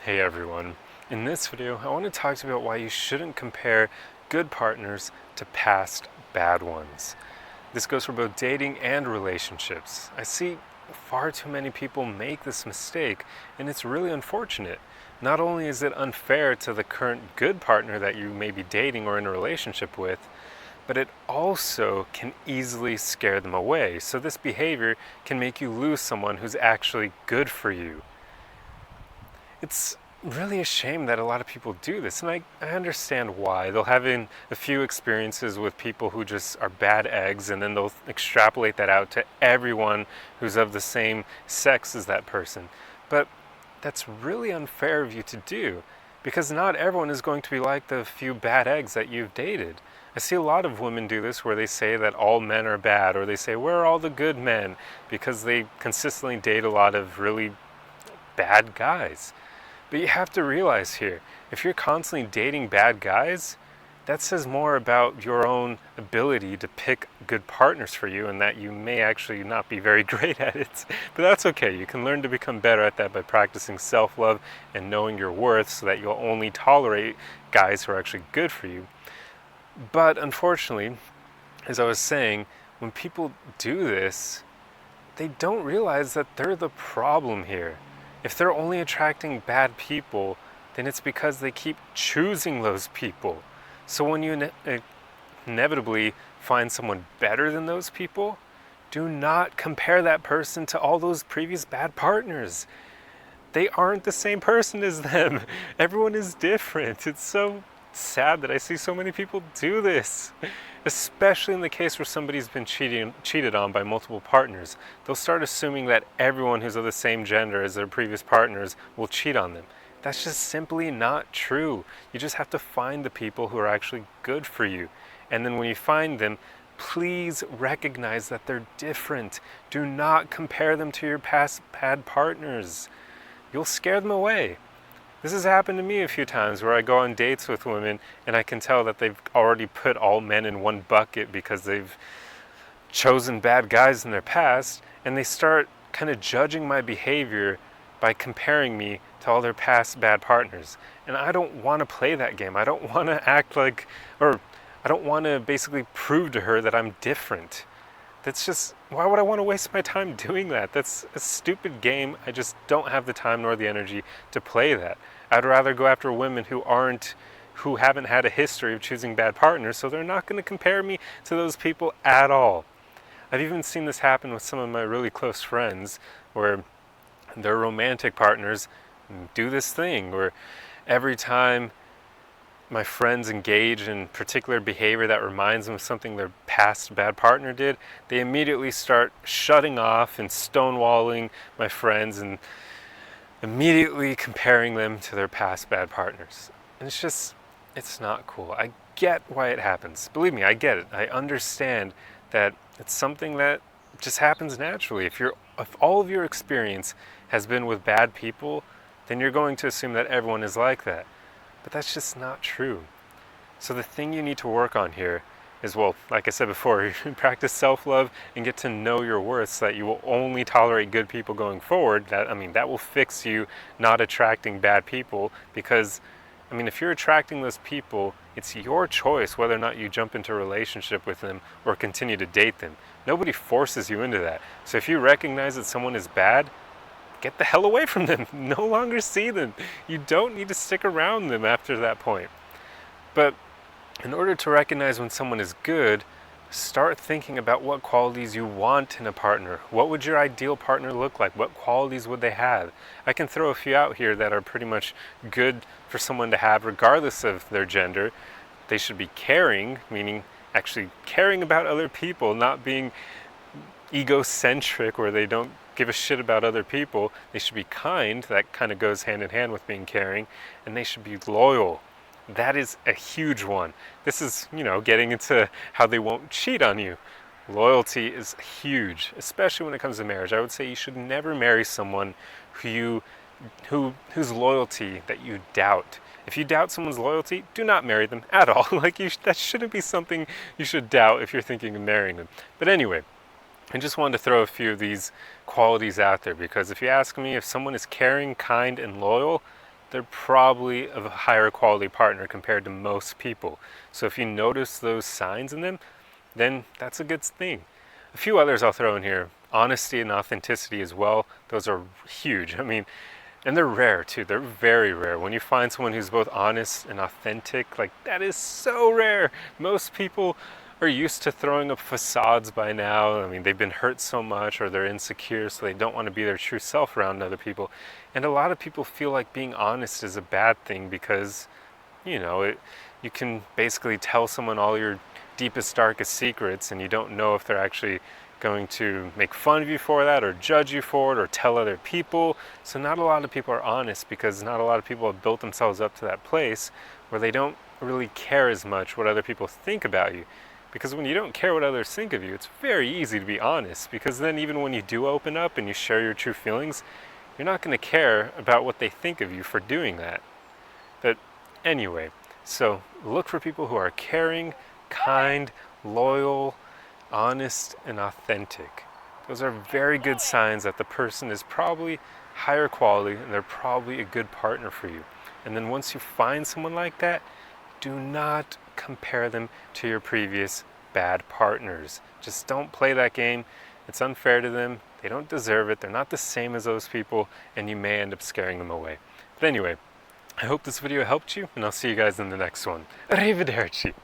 Hey everyone. In this video, I want to talk to you about why you shouldn't compare good partners to past bad ones. This goes for both dating and relationships. I see far too many people make this mistake, and it's really unfortunate. Not only is it unfair to the current good partner that you may be dating or in a relationship with, but it also can easily scare them away. So this behavior can make you lose someone who's actually good for you. It's really a shame that a lot of people do this, and I understand why. They'll have a few experiences with people who just are bad eggs, and then they'll extrapolate that out to everyone who's of the same sex as that person. But that's really unfair of you to do, because not everyone is going to be like the few bad eggs that you've dated. I see a lot of women do this where they say that all men are bad, or they say, where are all the good men? Because they consistently date a lot of really bad guys. But you have to realize here, if you're constantly dating bad guys, that says more about your own ability to pick good partners for you, and that you may actually not be very great at it. But that's okay. You can learn to become better at that by practicing self-love and knowing your worth, so that you'll only tolerate guys who are actually good for you. But unfortunately, as I was saying, when people do this, they don't realize that they're the problem here. If they're only attracting bad people, then it's because they keep choosing those people. So when you inevitably find someone better than those people, do not compare that person to all those previous bad partners. They aren't the same person as them. Everyone is different. It's so sad that I see so many people do this, especially in the case where somebody's been cheated on by multiple partners. They'll start assuming that everyone who's of the same gender as their previous partners will cheat on them. That's just simply not true. You just have to find the people who are actually good for you. And then when you find them, please recognize that they're different. Do not compare them to your past bad partners. You'll scare them away. This has happened to me a few times where I go on dates with women and I can tell that they've already put all men in one bucket because they've chosen bad guys in their past, and they start kind of judging my behavior by comparing me to all their past bad partners. And I don't want to play that game. I don't want to act like, or I don't want to basically prove to her that I'm different. That's just, why would I want to waste my time doing that? That's a stupid game. I just don't have the time nor the energy to play that. I'd rather go after women who haven't had a history of choosing bad partners, so they're not going to compare me to those people at all. I've even seen this happen with some of my really close friends, where their romantic partners do this thing where every time my friends engage in particular behavior that reminds them of something their past bad partner did, they immediately start shutting off and stonewalling my friends and immediately comparing them to their past bad partners. And it's not cool. I get why it happens. Believe me, I get it. I understand that it's something that just happens naturally. If all of your experience has been with bad people, then you're going to assume that everyone is like that. But that's just not true. So the thing you need to work on here is, well, like I said before, you practice self-love and get to know your worth, so that you will only tolerate good people going forward. That will fix you not attracting bad people, because if you're attracting those people, it's your choice whether or not you jump into a relationship with them or continue to date them. Nobody forces you into that. So if you recognize that someone is bad, get the hell away from them. No longer see them. You don't need to stick around them after that point. But in order to recognize when someone is good, start thinking about what qualities you want in a partner. What would your ideal partner look like? What qualities would they have? I can throw a few out here that are pretty much good for someone to have regardless of their gender. They should be caring, meaning actually caring about other people, not being egocentric where they don't give a shit about other people. They should be kind. That kind of goes hand in hand with being caring. And they should be loyal. That is a huge one. This is, getting into how they won't cheat on you. Loyalty is huge, especially when it comes to marriage. I would say you should never marry someone whose loyalty that you doubt. If you doubt someone's loyalty, do not marry them at all. That shouldn't be something you should doubt if you're thinking of marrying them. But anyway, I just wanted to throw a few of these qualities out there, because if you ask me if someone is caring, kind, and loyal, they're probably of a higher quality partner compared to most people. So if you notice those signs in them, then that's a good thing. A few others I'll throw in here. Honesty and authenticity as well. Those are huge. I mean, and they're rare too. They're very rare. When you find someone who's both honest and authentic, like that is so rare. Most people are used to throwing up facades by now. I mean, they've been hurt so much or they're insecure, so they don't want to be their true self around other people. And a lot of people feel like being honest is a bad thing because, you can basically tell someone all your deepest, darkest secrets and you don't know if they're actually going to make fun of you for that or judge you for it or tell other people. So not a lot of people are honest because not a lot of people have built themselves up to that place where they don't really care as much what other people think about you. Because when you don't care what others think of you, it's very easy to be honest, because then even when you do open up and you share your true feelings, you're not going to care about what they think of you for doing that. But anyway, so look for people who are caring, kind, loyal, honest, and authentic. Those are very good signs that the person is probably higher quality and they're probably a good partner for you. And then once you find someone like that, do not compare them to your previous bad partners. Just don't play that game. It's unfair to them. They don't deserve it. They're not the same as those people, and you may end up scaring them away. But anyway, I hope this video helped you, and I'll see you guys in the next one. Arrivederci!